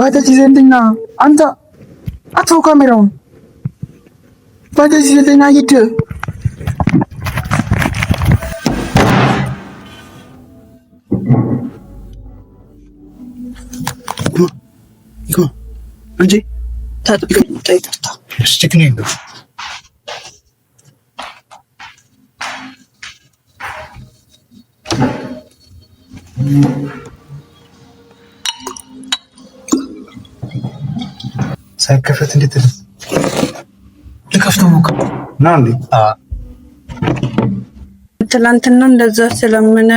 ባጃጅ ይዘልኝና አንተ አትተው ካሜራውን። ባጃጅ ይዘልኝና ሂድ። እንጂ ሳይከፈት እንዴት ልከፍተው ሞክር ነው እንዴ? ትላንትና እንደዛ ስለምን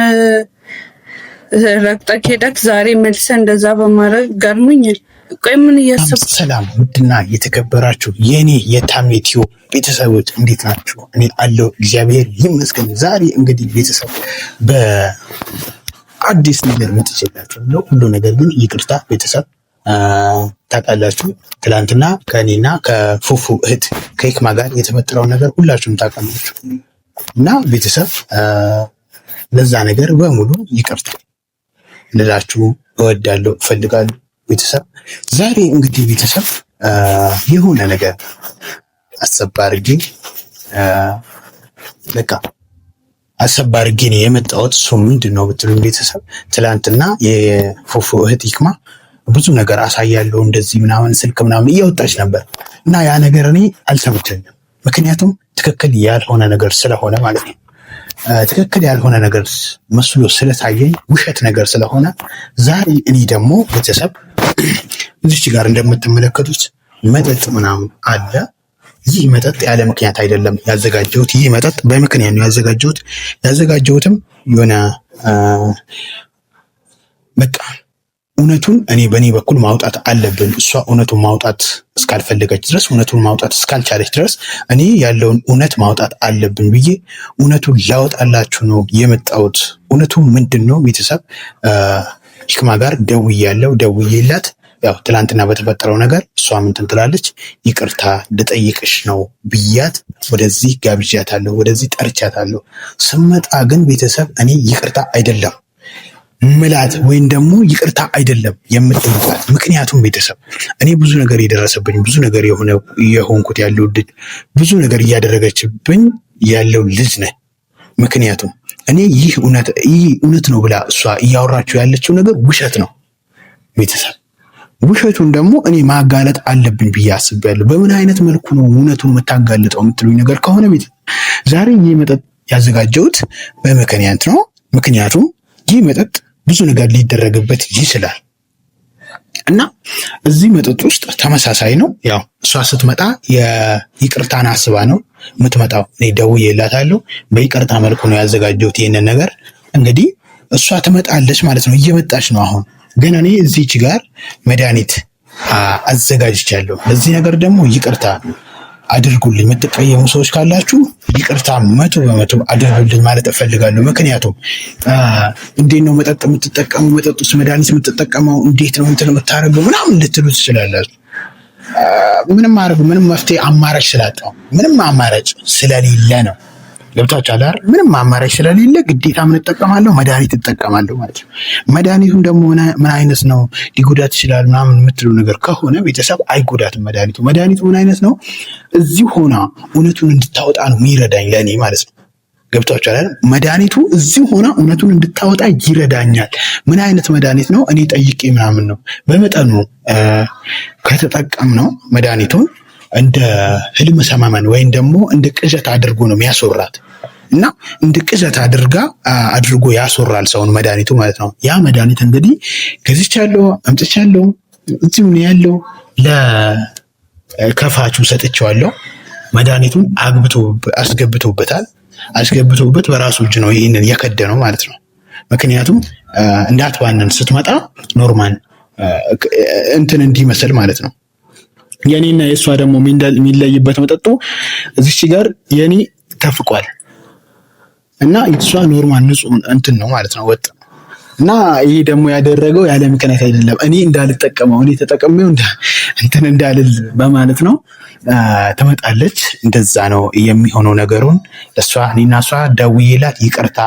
ረግጠህ ሄደክ ዛሬ መልሰህ እንደዛ በማድረግ ገርሞኛል። ቆይ ምን እያሰብክ? ሰላም ውድና የተከበራችሁ የኔ የታሜቲዮ ቤተሰቦች እንዴት ናችሁ? እኔ አለው እግዚአብሔር ይመስገን። ዛሬ እንግዲህ ቤተሰብ በአዲስ ነገር መጥቼላችሁ ነው። ሁሉ ነገር ግን ይቅርታ ቤተሰብ ታውቃላችሁ። ትላንትና ከእኔና ከፉፉ እህት ከይክማ ጋር የተፈጠረውን ነገር ሁላችሁም ታውቃላችሁ እና ቤተሰብ ለዛ ነገር በሙሉ ይቅርታ ልላችሁ እወዳለሁ እፈልጋለሁ። ቤተሰብ ዛሬ እንግዲህ ቤተሰብ የሆነ ነገር አሰብ አድርጌ ነው የመጣሁት። እሱ ምንድን ነው ብትሉኝ ቤተሰብ ትላንትና የፉፉ እህት ይክማ ብዙ ነገር አሳያለሁ እንደዚህ ምናምን ስልክ ምናምን እያወጣች ነበር እና ያ ነገር እኔ አልተመቸኝም። ምክንያቱም ትክክል ያልሆነ ነገር ስለሆነ ማለት ነው። ትክክል ያልሆነ ነገር መስሎ ስለታየኝ ውሸት ነገር ስለሆነ ዛሬ እኔ ደግሞ ቤተሰብ እዚች ጋር እንደምትመለከቱት መጠጥ ምናምን አለ። ይህ መጠጥ ያለ ምክንያት አይደለም ያዘጋጀሁት። ይህ መጠጥ በምክንያት ነው ያዘጋጀሁት። ያዘጋጀሁትም የሆነ በቃ እውነቱን እኔ በእኔ በኩል ማውጣት አለብን። እሷ እውነቱን ማውጣት እስካልፈለገች ድረስ እውነቱን ማውጣት እስካልቻለች ድረስ እኔ ያለውን እውነት ማውጣት አለብን ብዬ እውነቱን ላወጣላችሁ ነው የመጣሁት። እውነቱ ምንድን ነው ቤተሰብ? ይክማ ጋር ደውዬላት ያው ትላንትና በተፈጠረው ነገር እሷ ምንትን ትላለች፣ ይቅርታ ልጠይቅሽ ነው ብያት ወደዚህ ጋብዣታለሁ፣ ወደዚህ ጠርቻታለሁ። ስመጣ ግን ቤተሰብ እኔ ይቅርታ አይደለም ምላት ወይም ደግሞ ይቅርታ አይደለም የምትልባት። ምክንያቱም ቤተሰብ እኔ ብዙ ነገር የደረሰብኝ ብዙ ነገር የሆንኩት ያለው ልጅ ብዙ ነገር እያደረገችብኝ ያለው ልጅ ነኝ። ምክንያቱም እኔ ይህ እውነት ነው ብላ እሷ እያወራችው ያለችው ነገር ውሸት ነው ቤተሰብ። ውሸቱን ደግሞ እኔ ማጋለጥ አለብኝ ብዬ አስቤያለሁ። በምን አይነት መልኩ ነው እውነቱን የምታጋልጠው የምትሉኝ ነገር ከሆነ ቤተሰብ ዛሬ ይህ መጠጥ ያዘጋጀሁት በምክንያት ነው። ምክንያቱም ይህ መጠጥ ብዙ ነገር ሊደረግበት ይችላል እና እዚህ መጠጥ ውስጥ ተመሳሳይ ነው። ያው እሷ ስትመጣ የይቅርታን አስባ ነው የምትመጣው። እኔ ደውዬላታለሁ። በይቅርታ መልኩ ነው ያዘጋጀሁት ይህንን ነገር። እንግዲህ እሷ ትመጣለች ማለት ነው፣ እየመጣች ነው አሁን። ግን እኔ እዚች ጋር መድኃኒት አዘጋጅቻለሁ። ለዚህ ነገር ደግሞ ይቅርታ አድርጉልኝ። የምትቀየሙ ሰዎች ካላችሁ ይቅርታ 100% አድርጉልኝ ማለት እፈልጋለሁ። ምክንያቱም እንዴት ነው መጠጥ የምትጠቀመው፣ መጠጥ ውስጥ መድኃኒት የምትጠቀመው እንዴት ነው እንትን የምታደርገው ምናምን ልትሉ ትችላላችሁ። ምንም መፍትሄ አማራጭ ስላጣው ምንም አማራጭ ስለሌለ ነው። ገብታችኋል አይደል? ምንም አማራጭ ስለሌለ ግዴታ ምን እጠቀማለሁ? መድኃኒት እጠቀማለሁ ማለት ነው። መድኃኒቱን ደግሞ ምን አይነት ነው ሊጎዳት ይችላል ምናምን የምትሉ ነገር ከሆነ ቤተሰብ አይጎዳትም። መድኃኒቱ ምን አይነት ነው? እዚሁ ሆና እውነቱን እንድታወጣ ነው የሚረዳኝ ለእኔ ማለት ነው። ገብታችኋል አይደል? መድኃኒቱ እዚሁ ሆና እውነቱን እንድታወጣ ይረዳኛል። ምን አይነት መድኃኒት ነው? እኔ ጠይቄ ምናምን ነው። በመጠኑ ከተጠቀምነው መድኃኒቱን እንደ ህልም ሰማመን ወይም ደግሞ እንደ ቅዠት አድርጎ ነው የሚያስወራት እና እንደ ቅዠት አድርጎ ያስወራል ሰውን መድኃኒቱ ማለት ነው። ያ መድኃኒት እንግዲህ ገዝቻለሁ፣ አምጥቻለሁ፣ እዚሁ ነው ያለው። ለከፋቹ ሰጥቼዋለሁ። መድኃኒቱን አስገብቶበት በራሱ እጅ ነው ይህንን የከደነው ማለት ነው። ምክንያቱም እንዳትባነን ስትመጣ ኖርማል እንትን እንዲመስል ማለት ነው። የኔና የእሷ ደግሞ የሚለይበት መጠጡ እዚች ጋር የኔ ተፍቋል እና እሷ ኖርማል ንጹህ እንትን ነው ማለት ነው። ወጥ እና ይሄ ደግሞ ያደረገው ያለ ምክንያት አይደለም። እኔ እንዳልጠቀመው እኔ ተጠቅሜው እንትን እንዳልል በማለት ነው። ትመጣለች። እንደዛ ነው የሚሆነው ነገሩን። እሷ እኔና እሷ ደውዬላት ይቅርታ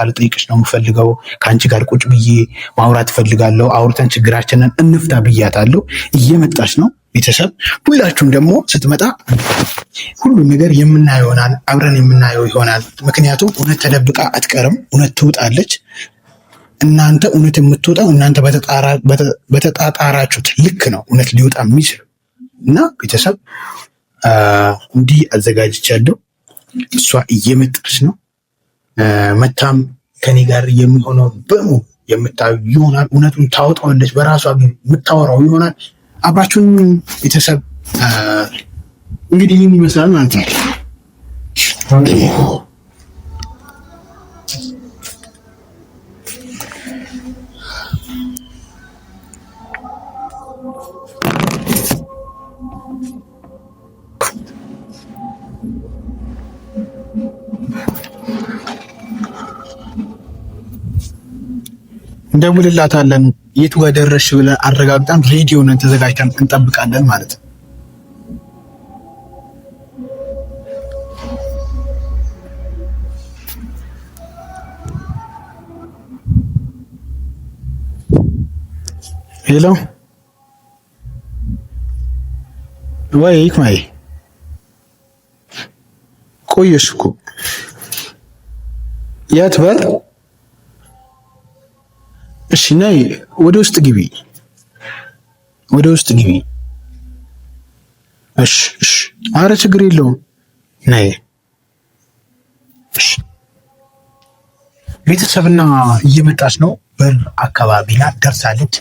ልጠይቅሽ ነው የምፈልገው፣ ከአንቺ ጋር ቁጭ ብዬ ማውራት እፈልጋለሁ፣ አውርተን ችግራችንን እንፍታ ብያታለሁ። እየመጣች ነው። ቤተሰብ ሁላችሁም ደግሞ ስትመጣ ሁሉም ነገር የምናየው ይሆናል፣ አብረን የምናየው ይሆናል። ምክንያቱም እውነት ተደብቃ አትቀርም፣ እውነት ትውጣለች። እናንተ እውነት የምትወጣው እናንተ በተጣጣራችሁት ልክ ነው እውነት ሊወጣ የሚችል እና ቤተሰብ እንዲህ አዘጋጅቻለሁ። እሷ እየመጣች ነው። መታም ከኔ ጋር የሚሆነው በሙሉ የምታዩ ይሆናል። እውነቱን ታወጣዋለች፣ በራሷ የምታወራው ይሆናል። አብራችሁን ቤተሰብ እንግዲህ ይህን ይመስላል ማለት ነው። እንደውልላታለን። የቱ ጋር ደረስሽ ብለን አረጋግጠን ሬዲዮ ነን ተዘጋጅተን እንጠብቃለን ማለት ነው። ሄሎ ወይ ይክማይ ቆየሽ እኮ የት በር? እሺ ነይ፣ ወደ ውስጥ ግቢ፣ ወደ ውስጥ ግቢ። እሺ እሺ፣ ኧረ ችግር የለውም ነይ። እሺ ቤተሰብና እየመጣች ነው። በር አካባቢ ላይ ደርሳለች።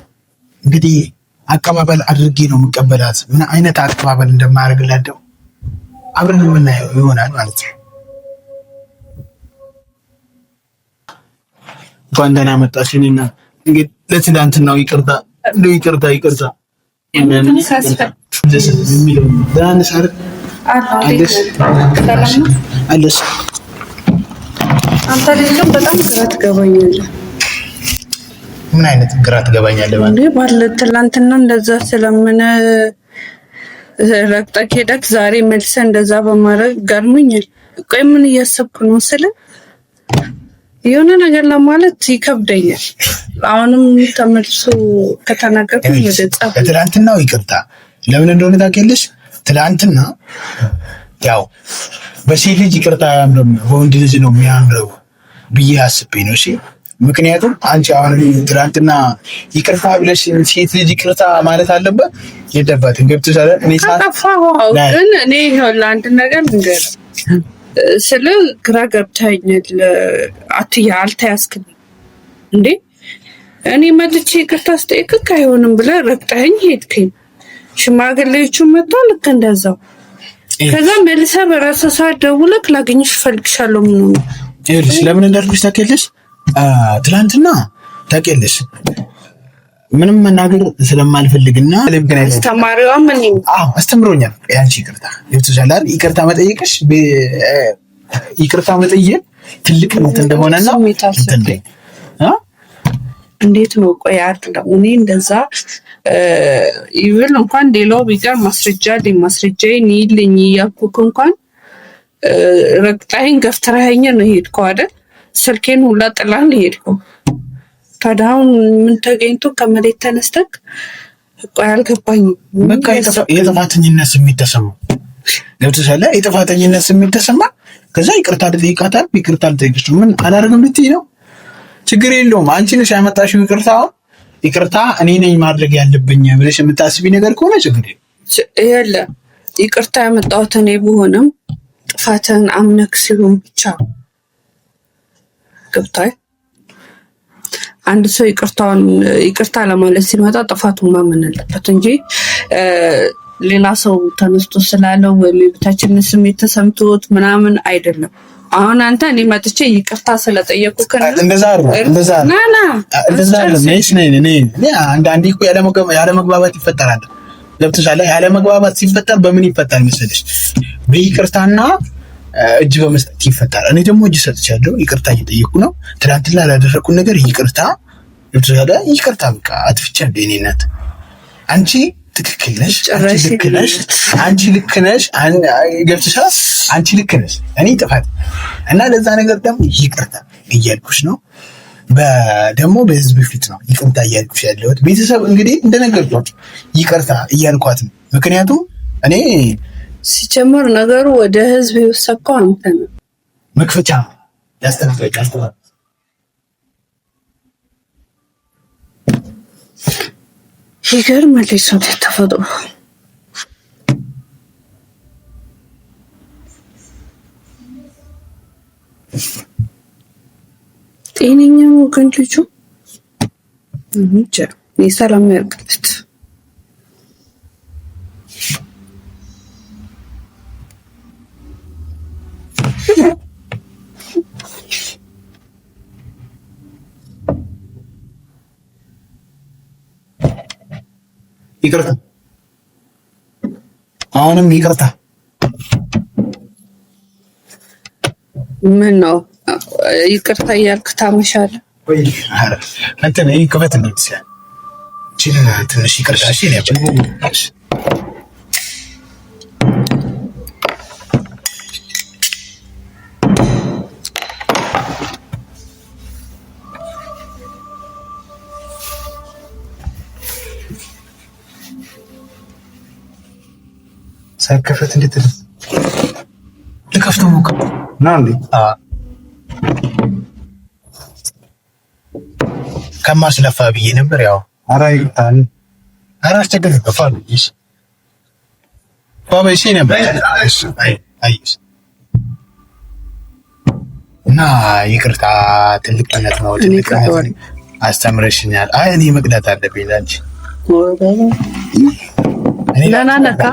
እንግዲህ አቀባበል አድርጌ ነው የምቀበላት። ምን አይነት አቀባበል እንደማያደርግላት ደግሞ አብረን የምናየው ይሆናል ማለት ነው። እንኳን ደህና መጣሽ። እኔና እንግዲህ ለትናንትናው ይቅርታ አለሽ። አንተ ልጅ በጣም ግራ ትገባኛለህ። ምን አይነት ግራ ትገባኛለህ? ባለ ትናንትና እንደዛ ስለምን ረግጠህ ሄደክ ዛሬ መልሰህ እንደዛ በማድረግ ገርሞኛል። ቆይ ምን እያሰብኩ ነው ስለ የሆነ ነገር ለማለት ይከብደኛል። አሁንም ተመልሶ ከተናገርኩ ወደ ጻፍ ትናንትናው ይቅርታ ለምን እንደሆነ ታውቂያለሽ? ትናንትና ያው በሴት ልጅ ይቅርታ አያምርም፣ በወንድ ልጅ ነው የሚያምረው ብዬ አስቤ ነው። እሺ ምክንያቱም አንቺ አሁን ትናንትና ይቅርታ ብለሽ ሴት ልጅ ይቅርታ ማለት አለበት የለባትም። ገብቶሻል? እኔ ግን እኔ ለአንድ ነገር እንገር ስለ ግራ ገብታኛል። አልተያዝክም እንዴ? እኔ መጥቼ ይቅርታ ስጠይቅህ አይሆንም ብለህ ረግጠኸኝ ሄድክኝ። ሽማግሌዎቹ መጥተው ልክ እንደዛው ከዛ መልሰህ በራስህ ሰዓት ደውለህ ላገኝሽ እፈልግሻለሁ። ምን ነው ይኸውልሽ፣ ለምን እንዳልኩሽ ታውቂያለሽ? ትላንትና ታውቂያለሽ ምንም መናገር ስለማልፈልግና ተማሪዋ ምን አስተምሮኛል። ያንቺ ይቅርታ ይወጥሻላል። ይቅርታ መጠየቅሽ ይቅርታ መጠየቅ ትልቅ እንደሆነና እንዴት ነው? ቆይ አይደለም እኔ እንደዛ ይብል እንኳን ሌላው ቢቀር ማስረጃዬን ይልኝ እያልኩህ እንኳን ረግጠኸኝ ገፍትረኸኝ ነው ሄድከው አይደል? ስልኬን ሁላ ጥላን ሄድከው። ታዲያ አሁን ምን ተገኝቶ ከመሬት ተነስተክ? ቆይ አልገባኝም። በቃ የጥፋተኝነት ስሜት ተሰማ። ገብቶሻል? የጥፋተኝነት ስሜት ተሰማ። ከዛ ይቅርታ ልጠይቃታል። ይቅርታ ልጠይቅሽ ምን አላደርግም ልትይ ነው? ችግር የለውም። አንቺ ነሽ ያመጣሽው ይቅርታ። ይቅርታ እኔ ነኝ ማድረግ ያለብኝ ብለሽ የምታስቢ ነገር ከሆነ ችግር የለም። ይቅርታ ያመጣሁት እኔ ብሆንም ጥፋትን አምነክ ሲሆን ብቻ ገብቷል። አንድ ሰው ይቅርታ ለማለት ሲመጣ ጥፋቱን ማመን አለበት እንጂ ሌላ ሰው ተነስቶ ስላለው ወይም የቤታችንን ስሜት ተሰምቶት ምናምን አይደለም። አሁን አንተ እኔ መጥቼ ይቅርታ ስለጠየቁክ እንደዛ አንዳንዴ እኮ ያለመግባባት ይፈጠራል። ገብቶሻል? ያለመግባባት ሲፈጠር በምን ይፈጠር መሰለሽ? በይቅርታና እጅ በመስጠት ይፈጠራል። እኔ ደግሞ እጅ ሰጥቻለሁ። ይቅርታ እየጠየኩ ነው። ትናንትና ላደረኩት ነገር ይቅርታ ልትረዳ ይቅርታ በቃ አጥፍቻለሁ። የኔ እናት አንቺ ትክክል ነሽ፣ አንቺ ልክ ነሽ፣ ገብተሻል። አንቺ ልክ ነሽ፣ እኔ ጥፋት እና ለዛ ነገር ደግሞ ይቅርታ እያልኩሽ ነው። ደግሞ በህዝብ ፊት ነው ይቅርታ እያልኩሽ ያለሁት። ቤተሰብ እንግዲህ እንደነገርኳችሁ ይቅርታ እያልኳት ነው። ምክንያቱም እኔ ሲጀመር ነገሩ ወደ ህዝብ የወሰድከው አንተ ነው። መክፈቻ ያስተናግዳል ይገርማል። ሰው ተፈጥሮ ጤነኛ ነው ግን ልጁ እንጃ የሰላም ያርግለት። ይቅርታ አሁንም ይቅርታ። ምን ነው ይቅርታ እያልክ ታመሻለህ? ወይ እንትን ክፈት እንደምትችል ትንሽ ይቅርታ። እሺ ሳይከፈት እንዴት ልከፍተው ሞክር ነው እንዴ? ከማስለፋ ብዬ ነበር። ያው ኧረ ይቅርታል። ኧረ አስቸገረኝ። ባባይሽ ነበር እና ይቅርታ ትልቅነት ነው። ትልቅነት አስተምረሽኛል። አይ እኔ መቅዳት አለብኝ ላንቺ ለናነካ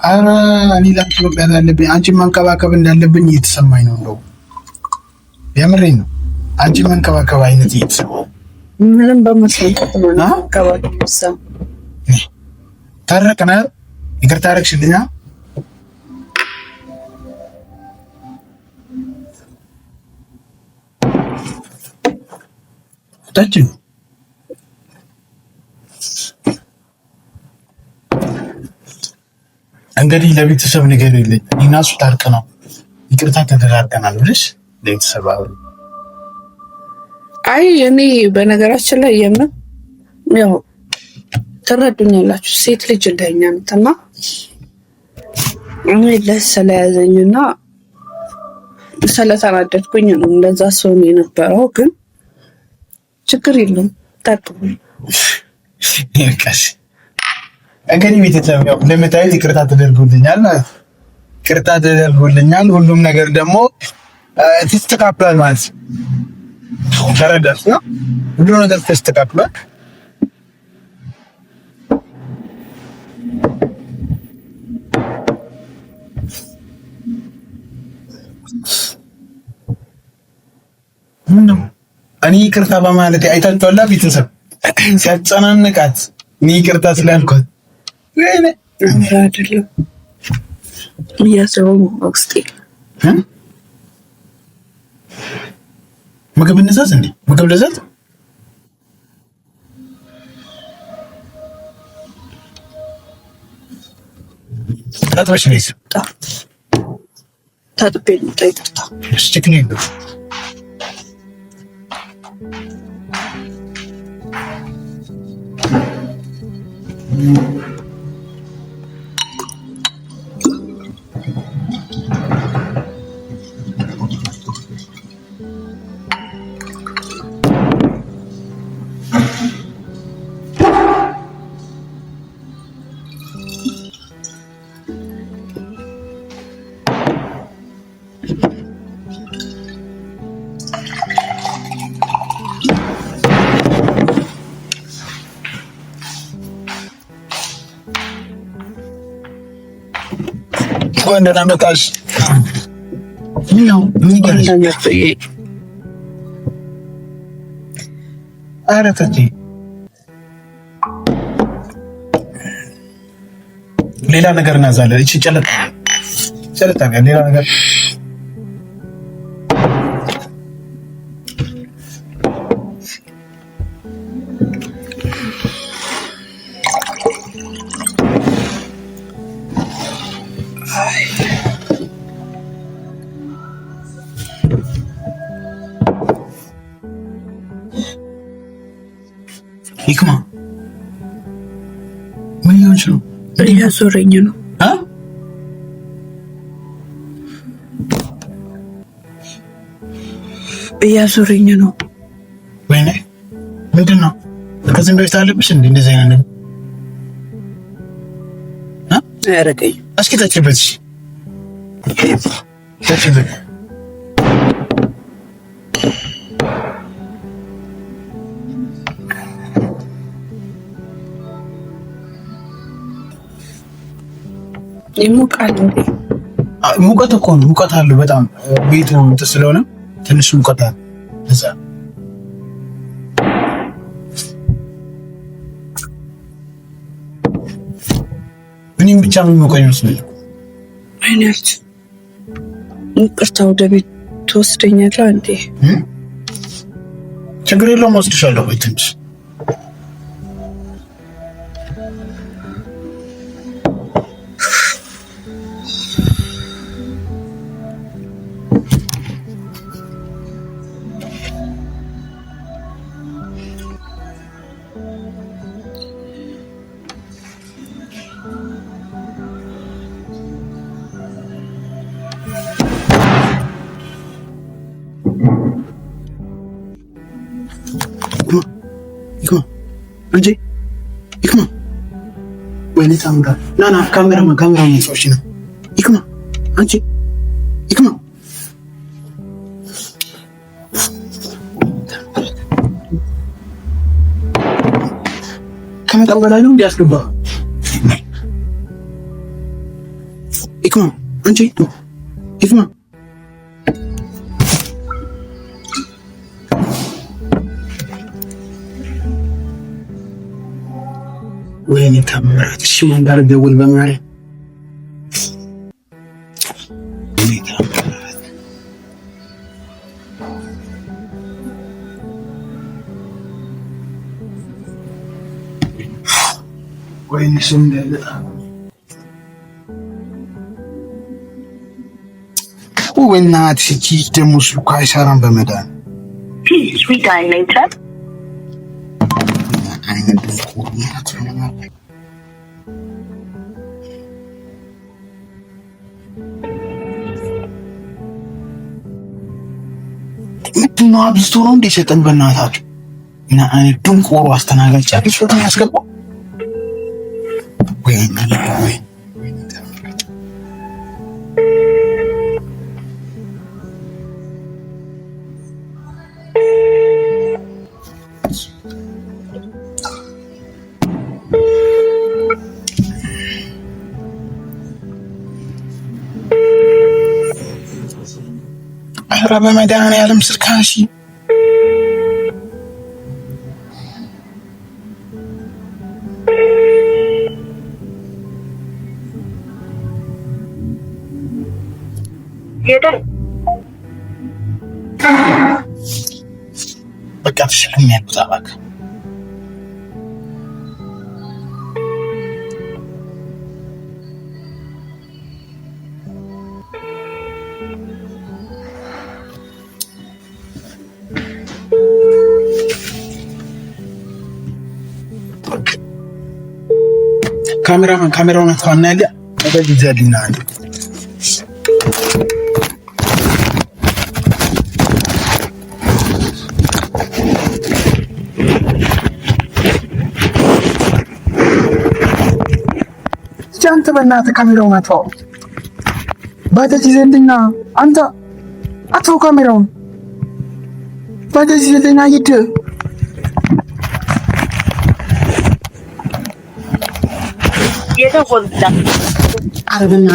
ኧረ እኔ ላንቺ መቅዳት አለብኝ። አንቺን መንከባከብ እንዳለብኝ እየተሰማኝ ነው። እንደው የምሬን ነው። አንቺን መንከባከብ አይነት እየተሰማኝ ምንም በመስጠት ነው አካባቢ ሰው ታረቅና ይቅርታ አደረግሽልኛ። ታጭ እንግዲህ ለቤተሰብ ነገር የለኝ እና እሱ ታርቅ ነው ይቅርታ ተደራርቀናል ብለሽ ለቤተሰብ አሁን አይ እኔ በነገራችን ላይ የምን ያው ትረዱኛላችሁ ሴት ልጅ እንደኛ እንትና እኔ ለሰለያዘኝና ስለተናደድኩኝ ነው እንደዛ ሰው ነው የነበረው። ግን ችግር የለም ታጥቡ ይልቀስ እንግዲህ ቤተሰብ ያው እንደምታዩት ይቅርታ ተደርጎልኛል ማለት ይቅርታ ተደርጎልኛል። ሁሉም ነገር ደግሞ ተስተካክሏል ማለት ተረዳሽ ነው። ሁሉ ነገር ተስተካክሏል። ምነው እኔ ይቅርታ በማለት አይታችኋላ ቤተሰብ ሲያጨናንቃት እኔ ይቅርታ ስላልኳት አይደለም እያሰበው ውስጤ ምግብ እንዛዝ እንዴ? ምግብ ልዛዝ? ታጥበሽ ነይስ? ታጥቤ ነው ይቅርታ። እሺ ችግር የለውም። እንደና መጣሽ ነው ሌላ ነገር እናዛለን። እቺ ጨለጣ ሌላ ነገር ሆነሽ ነው? እያዞረኝ ነው። እያዞረኝ ነው። ወይኔ ምንድን ነው? ከዚህም በፊት አለብሽ እንዴ እንደዚህ አይነት ነገር? አያረገኝ። እስኪ ተጭበት። ተጭበት። ይሞቃል እንዴ? ሙቀት እኮ ነው። ሙቀት አለው በጣም ቤቱ እንትን ስለሆነ ትንሽ ሙቀት አለ። እዛ እኔም ብቻ ምን ሞቀኝ መስሎኝ አይነት ይቅርታ፣ ወደ ቤት ትወስደኛለህ እንዴ? ችግር የለውም ወስድሻለሁ። ወይ ትንሽ እንጂ ይክማ ወይኔ ታምራ ናና ካሜራማን ሰዎች ነው። ይክማ አንቺ ይክማ ከመጠን በላይ ነው እንዲያስገባ። ይክማ አንቺ ይክማ ወይኔ ታምራት። እሺ ማን ጋር ደውል በማርያም። ወይኔ ታምራት። ወይኔ ስም እንዳይመጣ። ወይናት እቺ ደግሞ ስልኳ አይሰራም በመዳን ምንድነው? አብዝቶ ነው እንደ ሰጠን በእናታችሁ እና እኔ ድንቆሮ አስተናጋጅ ጫፍሽ ነው ያስገባው። ወይ ኧረ በመድኃኒዓለም ስልካሽ በቃ ተሸክሜያለሁ። እባክህ ካሜራውን አጥፋና ያለ ወደዚህ ዘልና አንተ በእናትህ ካሜራውን አጥፋው። ባጃጅ ይዘልኝና አንተ አጥፋው ካሜራውን። ባጃጅ ይዘልኝና ሂድ። የተቆጣ አረብና